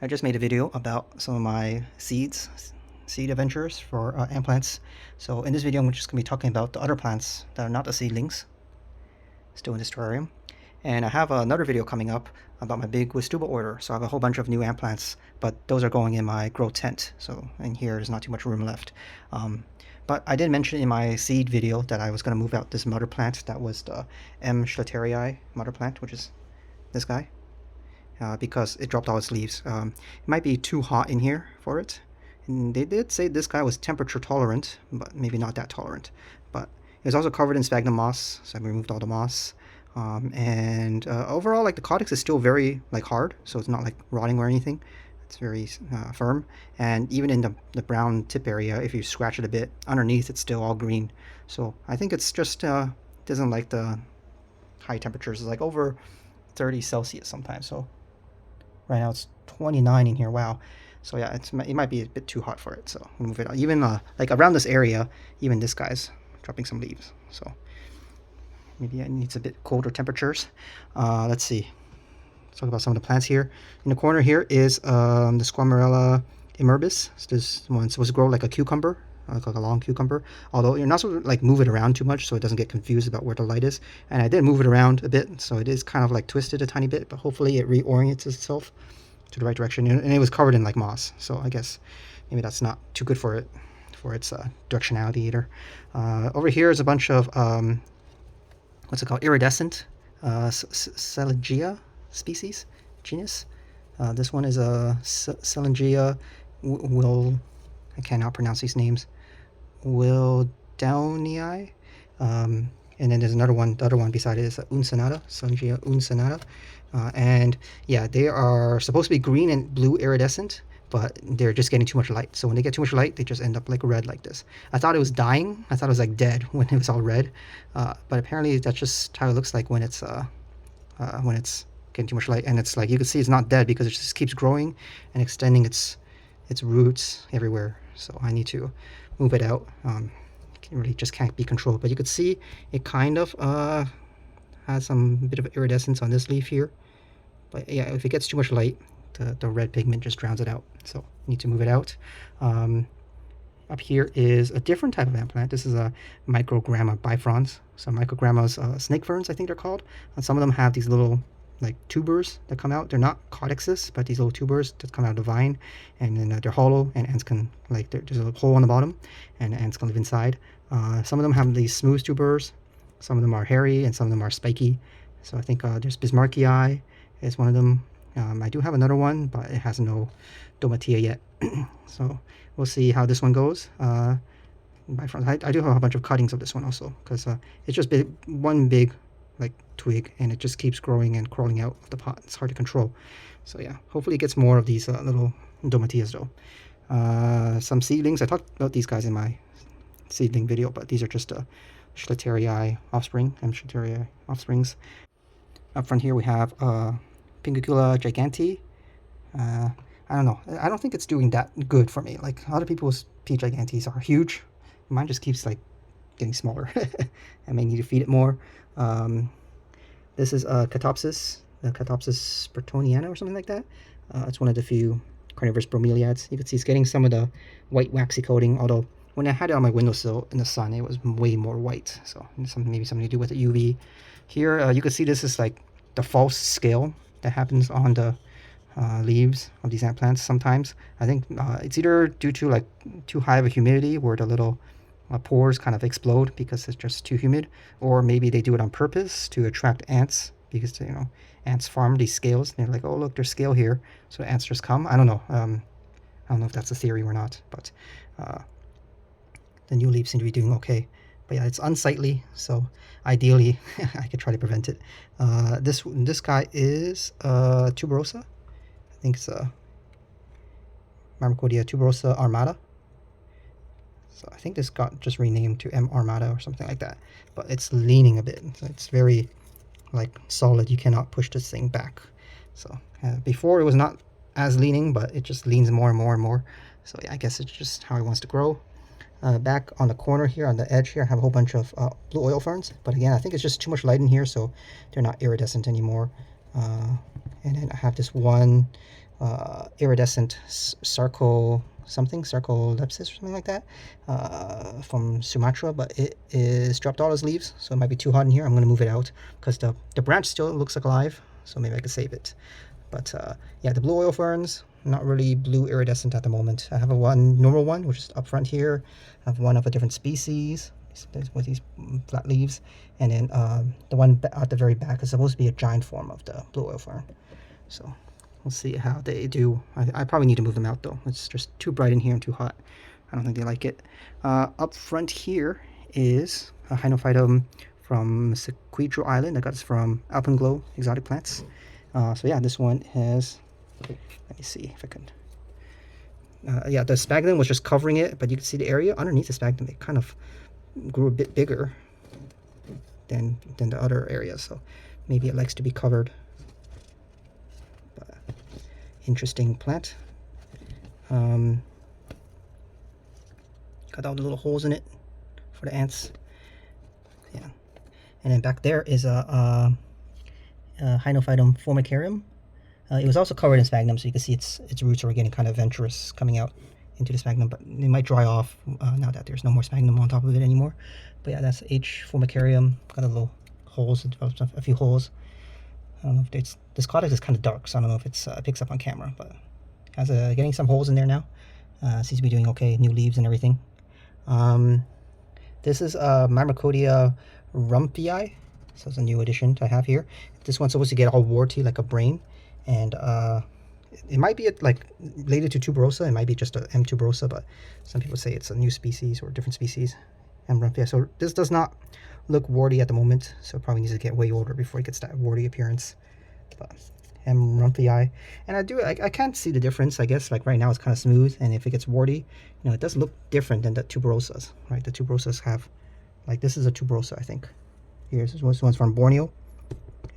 I just made a video about some of my seed adventures for ant plants. So in this video, I'm just going to be talking about the other plants that are not the seedlings, still in this terrarium. And I have another video coming up about my big Wistuba order. So I have a whole bunch of new ant plants, but those are going in my grow tent. So in here, there's not too much room left. But I did mention in my seed video that I was going to move out this mother plant. That was the M. schlatterii mother plant, which is this guy. Because it dropped all its leaves. It might be too hot in here for it. And they did say this guy was temperature tolerant, but maybe not that tolerant. But it was also covered in sphagnum moss, so I removed all the moss. Overall, like, the codex is still very hard, so it's not like rotting or anything. It's very firm. And even in the brown tip area, if you scratch it a bit, underneath it's still all green. So I think it's just doesn't like the high temperatures. It's like over 30 Celsius sometimes. So right now it's 29 in here. Wow. So yeah, it might be a bit too hot for it. So we'll move it out. Even like around this area, even this guy's dropping some leaves. So maybe it needs a bit colder temperatures. Let's see. Let's talk about some of the plants here. In the corner here is the Squamellaria immerbis. So this one's supposed to grow like a cucumber, like a long cucumber. Although you're not supposed to like move it around too much so it doesn't get confused about where the light is. And I did move it around a bit, so it is kind of like twisted a tiny bit, but hopefully it reorients itself to the right direction. And it was covered in like moss, so I guess maybe that's not too good for it, for its directionality either. Over here is a bunch of what's it called, iridescent Selengia species, genus. This one is a Selengia I cannot pronounce these names, Wildownii. And then there's another one, the other one beside it is Uncinata, Selengia uncinata. And yeah, they are supposed to be green and blue iridescent, but they're just getting too much light. So when they get too much light, they just end up like red like this. I thought it was dying. I thought it was like dead when it was all red. But apparently that's just how it looks like when it's getting too much light. And it's like, you can see it's not dead because it just keeps growing and extending its roots everywhere. So I need to move it out. It really just can't be controlled. But you could see it kind of has some bit of iridescence on this leaf here. But yeah, if it gets too much light, the red pigment just drowns it out. So need to move it out. Up here is a different type of ant plant. This is a Microgramma bifrons. So Microgramma's snake ferns, I think they're called. And some of them have these little like tubers that come out. They're not codexes, but these little tubers that come out of the vine, and then they're hollow, and ants can, like, there's a hole on the bottom, and ants can live inside. Some of them have these smooth tubers. Some of them are hairy, and some of them are spiky. So I think there's Bismarckii is one of them. I do have another one, but it has no domatia yet. So we'll see how this one goes. I do have a bunch of cuttings of this one also, because it's just one big like twig, and it just keeps growing and crawling out of the pot. It's hard to control. So yeah, hopefully it gets more of these little domatias though. Some seedlings. I talked about these guys in my seedling video, but these are just Schlatterii offspring, M. schlatterii offsprings. Up front here we have Pingicula gigantea. I don't know. I don't think it's doing that good for me. Like, other people's P. giganteas are huge. Mine just keeps like getting smaller. I may need to feed it more. This is Catopsis, the Catopsis spertoniana or something like that. It's one of the few carnivorous bromeliads. You can see it's getting some of the white waxy coating, although when I had it on my windowsill in the sun, it was way more white. So maybe something to do with the UV. Here, you can see this is like the false scale that happens on the leaves of these ant plants sometimes. I think it's either due to like too high of a humidity where the little pores kind of explode because it's just too humid, or maybe they do it on purpose to attract ants, because ants farm these scales. They're like, oh look, there's scale here, so ants just come. I don't know. I don't know if that's a theory or not, but the new leaves seem to be doing okay. But yeah, it's unsightly, so ideally I could try to prevent it. This guy is tuberosa. I think it's Myrmecodia tuberosa armata. So I think this got just renamed to M. armata or something like that. But it's leaning a bit. It's very like solid. You cannot push this thing back. So before it was not as leaning, but it just leans more and more and more. So yeah, I guess it's just how it wants to grow. Back on the corner here, on the edge here, I have a whole bunch of blue oil ferns. But again, I think it's just too much light in here, so they're not iridescent anymore. And then I have this one iridescent sarcolepsis or something like that, from Sumatra, but it is dropped all its leaves, so it might be too hot in here. I'm going to move it out because the branch still looks like alive, so maybe I could save it. But yeah, the blue oil ferns, not really blue iridescent at the moment. I have a one normal one, which is up front here. I have one of a different species with these flat leaves, and then the one at the very back is supposed to be a giant form of the blue oil fern. So we'll see how they do. I probably need to move them out though. It's just too bright in here and too hot. I don't think they like it. Up front here is a Hydnophytum from Sequidro Island. I got this from Alpenglow Exotic Plants. So yeah, this one has, let me see if I can, yeah, the sphagnum was just covering it, but you can see the area underneath the sphagnum, it kind of grew a bit bigger than the other areas, so maybe it likes to be covered. But interesting plant. Got all the little holes in it for the ants. Yeah, and then back there is a Hydnophytum formicarium. It was also covered in sphagnum, so you can see its roots are getting kind of venturous coming out into the sphagnum, but they might dry off now that there's no more sphagnum on top of it anymore. But yeah, that's H formicarium. Got a little holes, a few holes. I don't know if it's, this cottage is kind of dark, so I don't know if it's picks up on camera, but has getting some holes in there now. Seems to be doing okay, new leaves and everything. This is Myrmecodia rumphii, so it's a new addition I have here. This one's supposed to get all warty like a brain, and it might be like related to tuberosa. It might be just a M. tuberosa, but some people say it's a new species or a different species, M. rumphii. So this does not look warty at the moment, so it probably needs to get way older before it gets that warty appearance. But M. rumphii, and I can't see the difference. I guess like right now it's kind of smooth, and if it gets warty, you know, it does look different than the tuberosas, right? The tuberosas have, like, this is a tuberosa, I think. Here's this one's from Borneo,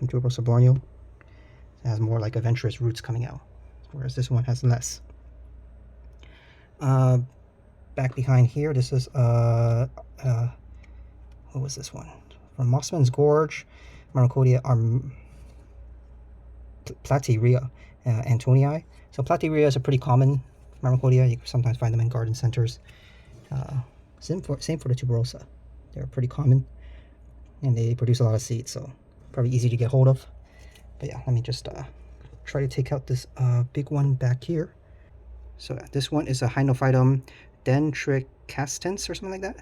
M. tuberosa Borneo. It has more like adventurous roots coming out, whereas this one has less. Back behind here, this is what was this one? From Mossman's Gorge, Myrmecodia platyria Antonii. So platyria is a pretty common Myrmecodia. You can sometimes find them in garden centers. Same for the tuberosa. They're pretty common, and they produce a lot of seeds, so probably easy to get hold of. But yeah, let me just try to take out this big one back here. So this one is a Hydnophytum dentricastens or something like that.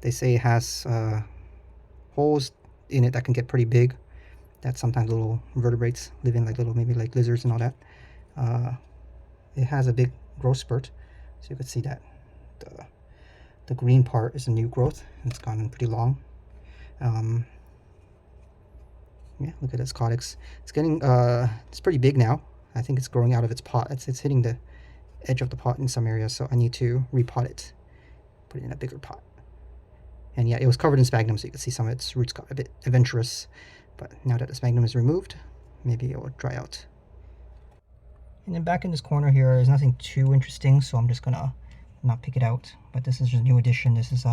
They say it has holes in it that can get pretty big. That sometimes little vertebrates live in, like little, maybe like lizards and all that. It has a big growth spurt, so you can see that the green part is a new growth, and it's gone pretty long. Yeah, look at its caudix. It's getting it's pretty big now. I think it's growing out of its pot. It's hitting the edge of the pot in some areas, so I need to repot it, put it in a bigger pot. And yeah, it was covered in sphagnum, so you can see some of its roots got a bit adventurous. But now that the sphagnum is removed, maybe it will dry out. And then back in this corner here is nothing too interesting, so I'm just gonna not pick it out. But this is just a new addition. This is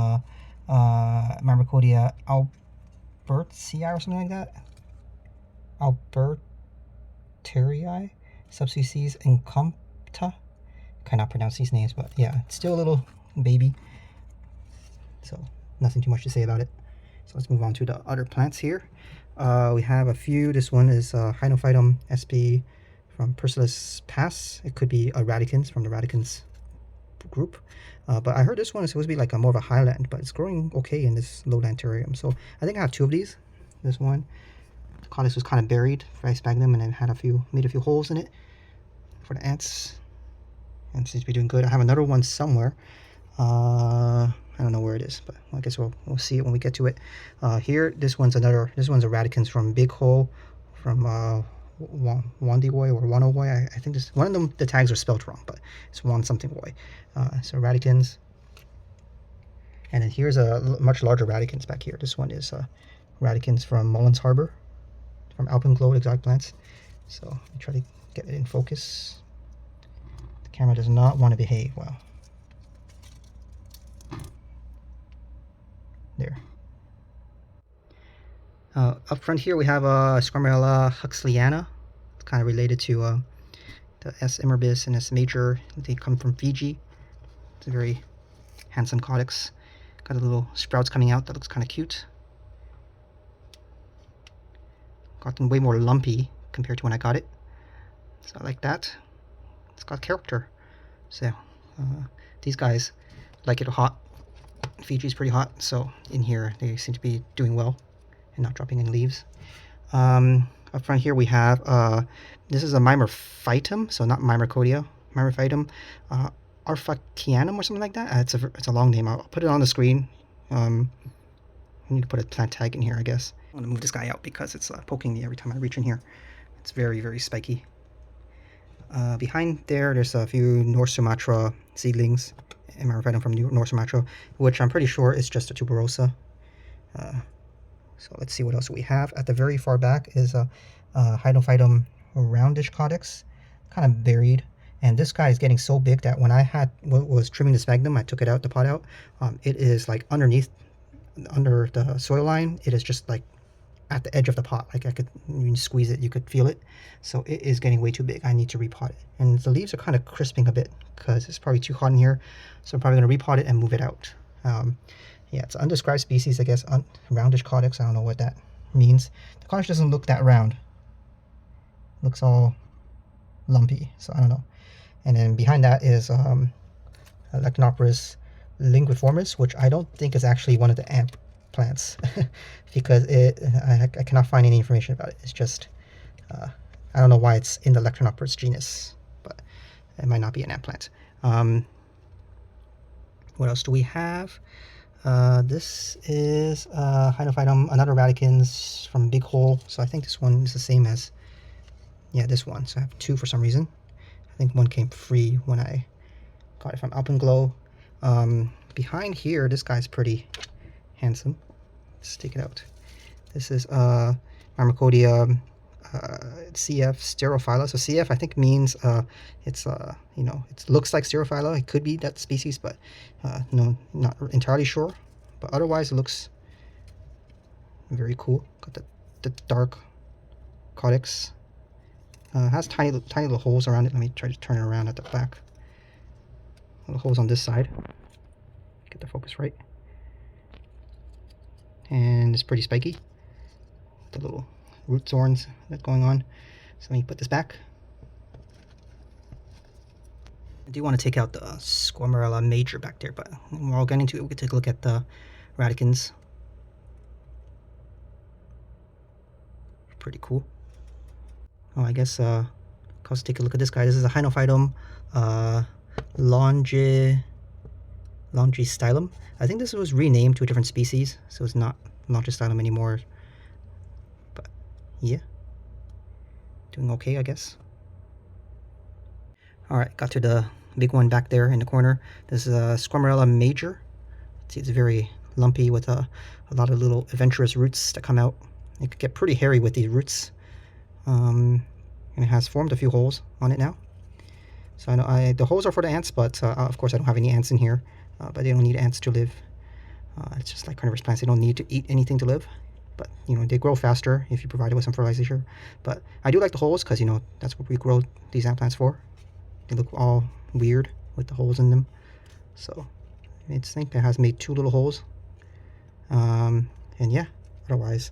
Myrmecodia albertii or something like that. Albertii, subspecies incompta. Cannot pronounce these names, but yeah, it's still a little baby, so nothing too much to say about it. So let's move on to the other plants here. We have a few. This one is Hydnophytum sp from Persilis Pass. It could be a radicans from the radicans group, but I heard this one is supposed to be like more of a highland, but it's growing okay in this lowland terrarium. So I think I have two of these. This one, the caudix was kind of buried by sphagnum, and then had made a few holes in it for the ants, and seems to be doing good. I have another one somewhere. I don't know where it is, but I guess we'll see it when we get to it. Here, this one's a radicans from Big Hole, from Wandiwoy or Wanowoy. I think this one of them, the tags are spelled wrong, but it's Wan something Woy. So radicans. And then here's a much larger radicans back here. This one is radicans from Mullins Harbor, from Alpenglow Exotic Plants. So let me try to get it in focus. The camera does not want to behave well. There. Up front here we have Squamellaria huxleyana. It's kind of related to the S. immobis and S. major. They come from Fiji. It's a very handsome caudex. Got a little sprouts coming out that looks kind of cute. Gotten way more lumpy compared to when I got it. So I like that. It's got character. So these guys like it hot. Fiji's pretty hot, so in here they seem to be doing well and not dropping any leaves. Up front here we have this is a Myrmephytum, so not Myrmecodia. Myrmephytum, Arfacianum or something like that. It's a long name. I'll put it on the screen. I need to put a plant tag in here, I guess. I'm gonna move this guy out because it's poking me every time I reach in here. It's very, very spiky. Behind there's a few North Sumatra seedlings, Myrmephytum from North Sumatra, which I'm pretty sure is just a tuberosa. So let's see what else we have. At the very far back is a Hydnophytum roundish caudex, kind of buried. And this guy is getting so big that when I was trimming the sphagnum, I took it out, the pot out. It is like under the soil line. It is just like at the edge of the pot. Like when you squeeze it, you could feel it. So it is getting way too big. I need to repot it. And the leaves are kind of crisping a bit because it's probably too hot in here. So I'm probably going to repot it and move it out. Yeah, it's an undescribed species, I guess. Roundish caudex. I don't know what that means. The caudex doesn't look that round. It looks all lumpy. So I don't know. And then behind that is Lecanopteris linguiformis, which I don't think is actually one of the ant plants because I cannot find any information about it. It's just I don't know why it's in the Lecanopteris genus, but it might not be an ant plant. What else do we have? This is Hydnophytum, another radicans from Big Hole. So I think this one is the same as, yeah, this one. So I have two for some reason. I think one came free when I got it from Alpenglow. Behind here, this guy's pretty handsome. Let's take it out. This is Myrmecodia CF Sterophylla. So CF I think means it's you know, it looks like Sterophylla. It could be that species, but no, not entirely sure. But otherwise, it looks very cool. Got the dark caudex. Has tiny little holes around it. Let me try to turn it around at the back. Little holes on this side. Get the focus right. And it's pretty spiky. The little root thorns that's going on. So let me put this back. I do want to take out the Squamellaria major back there, but we're all getting into it. We can take a look at the radicans. Pretty cool. Oh, I guess let's take a look at this guy. This is a Hydnophytum Longistylum. I think this was renamed to a different species, so it's not Longistylum anymore. But yeah, doing okay, I guess. All right, got to the big one back there in the corner. This is a Squamellaria major. See, it's very lumpy with a lot of little adventurous roots that come out. It could get pretty hairy with these roots. And it has formed a few holes on it now. So I know the holes are for the ants, but of course I don't have any ants in here. But they don't need ants to live. It's just like carnivorous plants. They don't need to eat anything to live. But, you know, they grow faster if you provide it with some fertilizer. But I do like the holes because, you know, that's what we grow these ant plants for. They look all weird with the holes in them. So I think it has made two little holes. And yeah, otherwise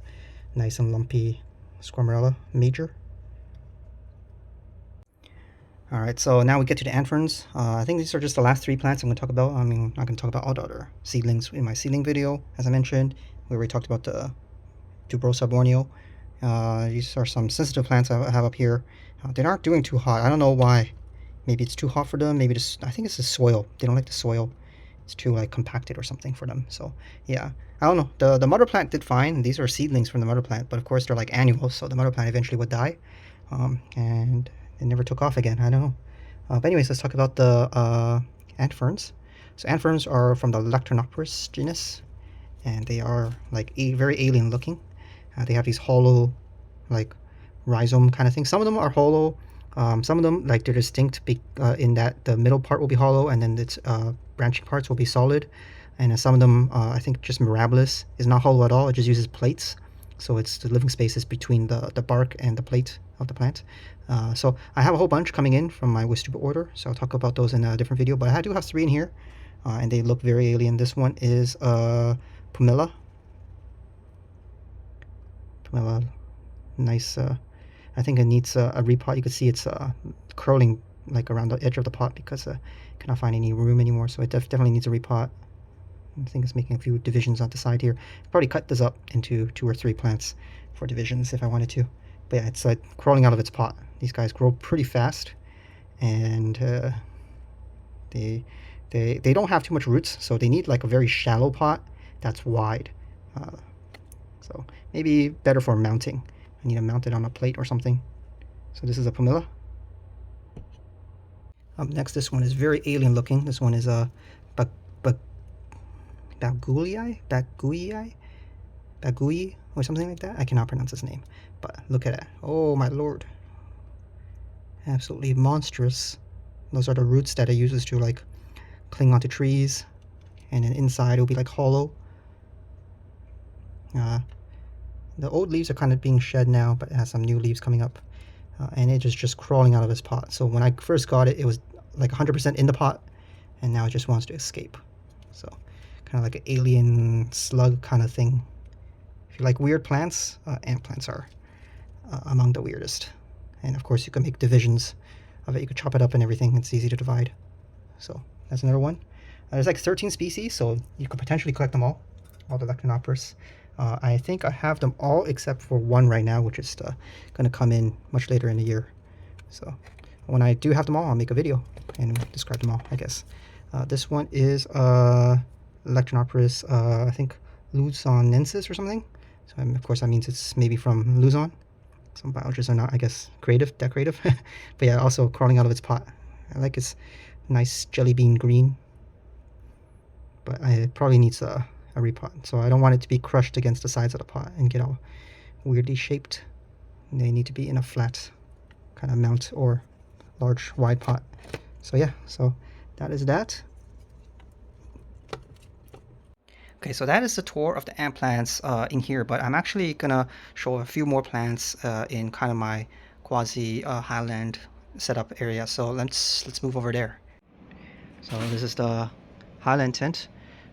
nice and lumpy Squamellaria major. Alright, so now we get to the ant ferns. I think these are just the last three plants I'm going to talk about. I mean, I'm not going to talk about all the other seedlings in my seedling video, as I mentioned. We already talked about the Tuberosa Borneo. These are some sensitive plants I have up here. They aren't doing too hot. I don't know why. Maybe it's too hot for them. Maybe just, I think it's the soil. They don't like the soil. It's too like compacted or something for them. So yeah, I don't know. The mother plant did fine. These are seedlings from the mother plant, but of course they're like annuals, so the mother plant eventually would die. And it never took off again. I don't know. But anyways, let's talk about the ant ferns. So ant ferns are from the Lecanopteris genus, and they are like very alien looking. They have these hollow, like rhizome kind of thing. Some of them are hollow. Some of them, like, they're distinct in that the middle part will be hollow, and then its branching parts will be solid. And some of them, I think just Mirabilis is not hollow at all. It just uses plates. So it's the living spaces between the bark and the plate of the plant. So I have a whole bunch coming in from my Wistuba order, so I'll talk about those in a different video, but I do have 3 in here, and they look very alien. This one is Pumila. Pumila, nice. I think it needs a repot. You can see it's curling like around the edge of the pot because cannot find any room anymore, so it definitely needs a repot. I think it's making a few divisions on the side here. Probably cut this up into 2 or 3 plants for divisions if I wanted to. But yeah, it's like crawling out of its pot. These guys grow pretty fast, and they don't have too much roots, so they need like a very shallow pot that's wide. So maybe better for mounting. I need to mount it on a plate or something. So this is a Pumila. Up next, this one is very alien looking. This one is a Bagui or something like that. I cannot pronounce his name, but look at it. Oh my lord, absolutely monstrous. Those are the roots that it uses to like cling onto trees, and then inside it'll be like hollow. The old leaves are kind of being shed now, but it has some new leaves coming up, and it is just crawling out of its pot. So when I first got it, it was like 100% in the pot, and now it just wants to escape. So kind of like an alien slug kind of thing. If you like weird plants, ant plants are among the weirdest. And of course you can make divisions of it. You could chop it up and everything. It's easy to divide. So that's another one. There's like 13 species, so you could potentially collect them all the Lecanopteris. I think I have them all except for one right now, which is going to come in much later in the year. So when I do have them all, I'll make a video and describe them all, I guess. This one is Lecanopteris, I think Luzonensis or something. So of course that means it's maybe from Luzon. Some biologists are not, I guess, that creative. But yeah, also crawling out of its pot. I like its nice jelly bean green, but it probably needs a repot. So I don't want it to be crushed against the sides of the pot and get all weirdly shaped. They need to be in a flat kind of mount or large wide pot. So yeah, so that is that. Okay, so that is the tour of the ant plants in here, but I'm actually gonna show a few more plants in kind of my quasi Highland setup area. So let's move over there. So this is the Highland tent.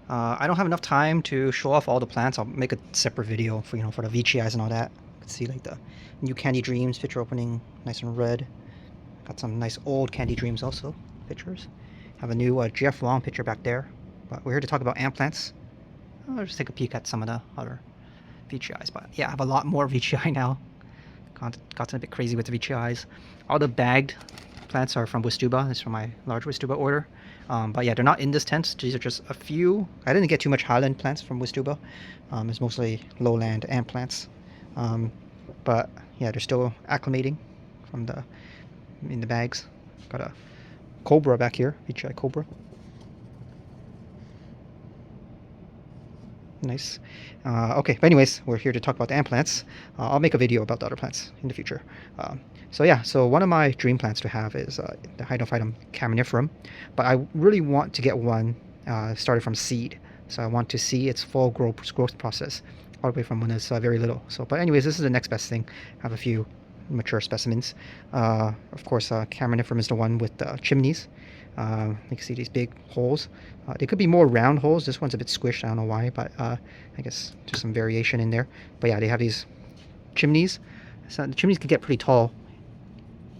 I don't have enough time to show off all the plants. I'll make a separate video for for the veitchii and all that. You can see like the new Candy Dreams picture opening, nice and red. Got some nice old Candy Dreams also pictures. Have a new Jeff Long picture back there. But we're here to talk about ant plants. I'll just take a peek at some of the other veitchii. But yeah, I have a lot more veitchii now. Gotten a bit crazy with the veitchii. All the bagged plants are from Wistuba. This is from my large Wistuba order. But yeah, they're not in this tent. These are just a few. I didn't get too much Highland plants from Wistuba. It's mostly lowland ant plants. But yeah, they're still acclimating from in the bags. Got a cobra back here, veitchii cobra. Nice. Okay, but anyways, we're here to talk about the ant plants. I'll make a video about the other plants in the future. So yeah, so one of my dream plants to have is the Hydnophytum caminifrum, but I really want to get one started from seed. So I want to see its full growth process all the way from when it's very little. So, but anyways, this is the next best thing. I have a few mature specimens. Of course, caminifrum is the one with the chimneys. You can see these big holes. They could be more round holes. This one's a bit squished. I don't know why, but I guess there's some variation in there. But yeah, they have these chimneys. So the chimneys can get pretty tall,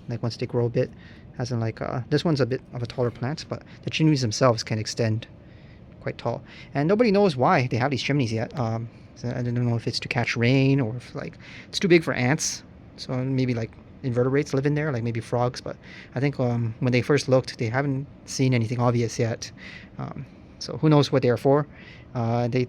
like once they grow a bit. As in like this one's a bit of a taller plant, but the chimneys themselves can extend quite tall. And nobody knows why they have these chimneys yet. So I don't know if it's to catch rain or if like it's too big for ants. So maybe like invertebrates live in there, like maybe frogs, but I think when they first looked, they haven't seen anything obvious yet. So who knows what they are for. They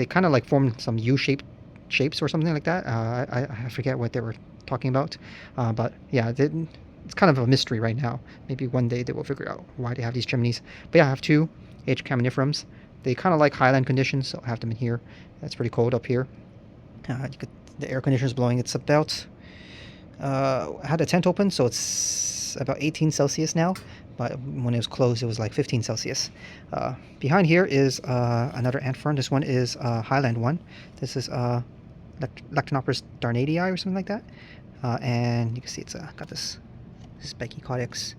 kind of like form some shapes or something like that. I forget what they were talking about, but yeah, it's kind of a mystery right now. Maybe one day they will figure out why they have these chimneys. But yeah, I have 2 H. caminifrums. They kind of like highland conditions, so I have them in here. It's pretty cold up here. The air conditioner is blowing. It's about I had the tent open, so it's about 18 Celsius now, but when it was closed it was like 15 Celsius. Behind here is another ant fern. This one is a Highland one. This is Lecanopteris darnadii or something like that. And you can see it's got this spiky codex.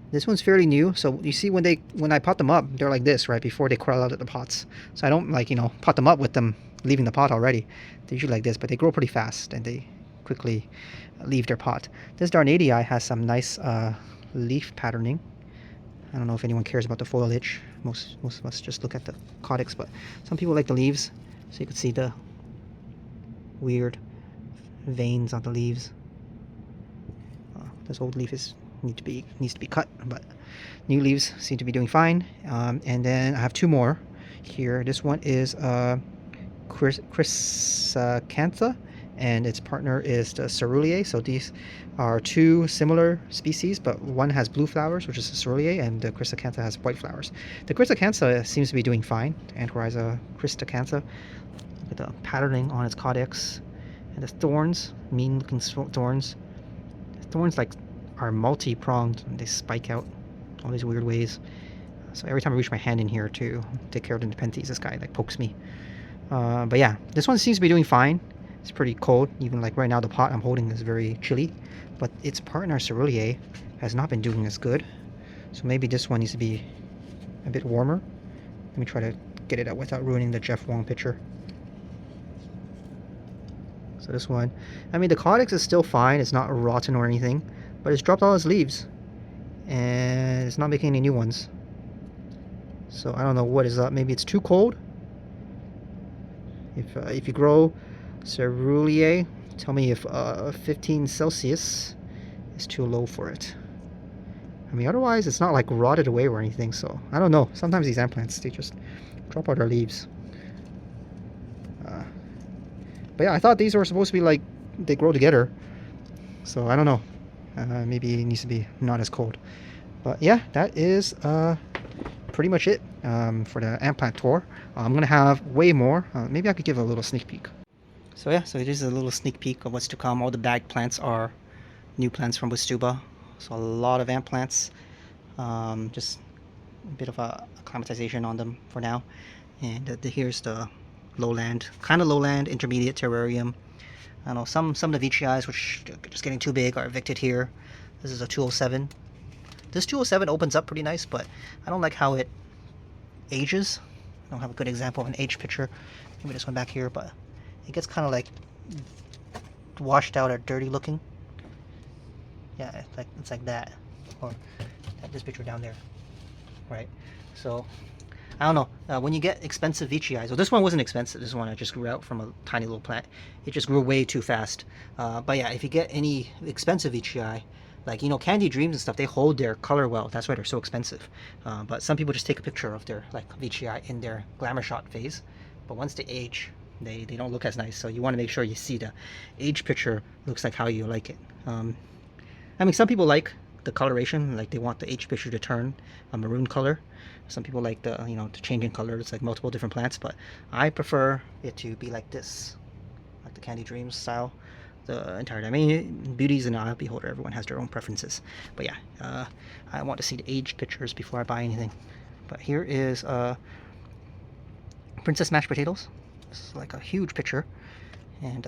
This one's fairly new, so you see when I pot them up, they're like this, right, before they crawl out of the pots. So I don't like, pot them up with them leaving the pot already. They're usually like this, but they grow pretty fast and they quickly leave their pot. This Darnadii has some nice leaf patterning. I don't know if anyone cares about the foliage. Most of us just look at the codex, but some people like the leaves. So you can see the weird veins on the leaves. This old leaf needs to be cut, but new leaves seem to be doing fine. And then I have two more here. This one is Chrysacantha, and its partner is the Ceruleae. So these are two similar species, but one has blue flowers, which is the Ceruleae, and the Chrysacantha has white flowers. The Chrysacantha seems to be doing fine. Anthorrhiza Chrysacantha. Look at the patterning on its codex, and the thorns, mean-looking thorns. The thorns are multi-pronged, and they spike out all these weird ways. So every time I reach my hand in here to take care of the Nepenthes, this guy pokes me. But yeah, this one seems to be doing fine. It's pretty cold. Even right now, the pot I'm holding is very chilly. But its partner Ceruleae has not been doing as good. So maybe this one needs to be a bit warmer. Let me try to get it out without ruining the Jeff Wong picture. So this one, I mean, the codex is still fine. It's not rotten or anything, but it's dropped all its leaves, and it's not making any new ones. So I don't know what is up. Maybe it's too cold. If you grow Ceruleae, tell me if 15 Celsius is too low for it. I mean, otherwise it's not rotted away or anything. So I don't know. Sometimes these ant plants, they just drop out their leaves. But yeah, I thought these were supposed to be they grow together. So I don't know. Maybe it needs to be not as cold. But yeah, that is pretty much it for the ant plant tour. I'm gonna have way more. Maybe I could give a little sneak peek. So yeah, so it is a little sneak peek of what's to come. All the bagged plants are new plants from Wistuba. So a lot of ant plants. Just a bit of a acclimatization on them for now. And here's the lowland, kind of lowland, intermediate terrarium. I don't know, some of the VGIs, which are just getting too big, are evicted here. This is a 207. This 207 opens up pretty nice, but I don't like how it ages. I don't have a good example of an age picture. Maybe this one back here, but it gets kind of washed out or dirty looking. Yeah, it's like that, or this picture down there, right? So I don't know. When you get expensive VGIs, well, this one wasn't expensive. This one I just grew out from a tiny little plant. It just grew way too fast. But yeah, if you get any expensive VGI, Candy Dreams and stuff, they hold their color well. That's why they're so expensive. But some people just take a picture of their VGI in their glamour shot phase. But once they age, they don't look as nice. So you want to make sure you see the age picture looks like how you like it. I mean, some people like the coloration, they want the age picture to turn a maroon color. Some people like the changing colors, multiple different plants, but I prefer it to be like this, like the Candy Dreams style the entire time. I mean, beauty's an eye of the beholder. Everyone has their own preferences. But yeah, I want to see the age pictures before I buy anything. But here is Princess Mashed Potatoes. This is a huge picture, and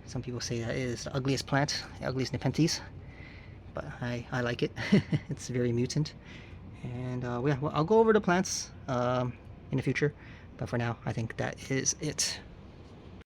some people say that is the ugliest plant, the ugliest Nepenthes, but I like it. It's very mutant. And yeah, well, I'll go over the plants in the future, but for now I think that is it.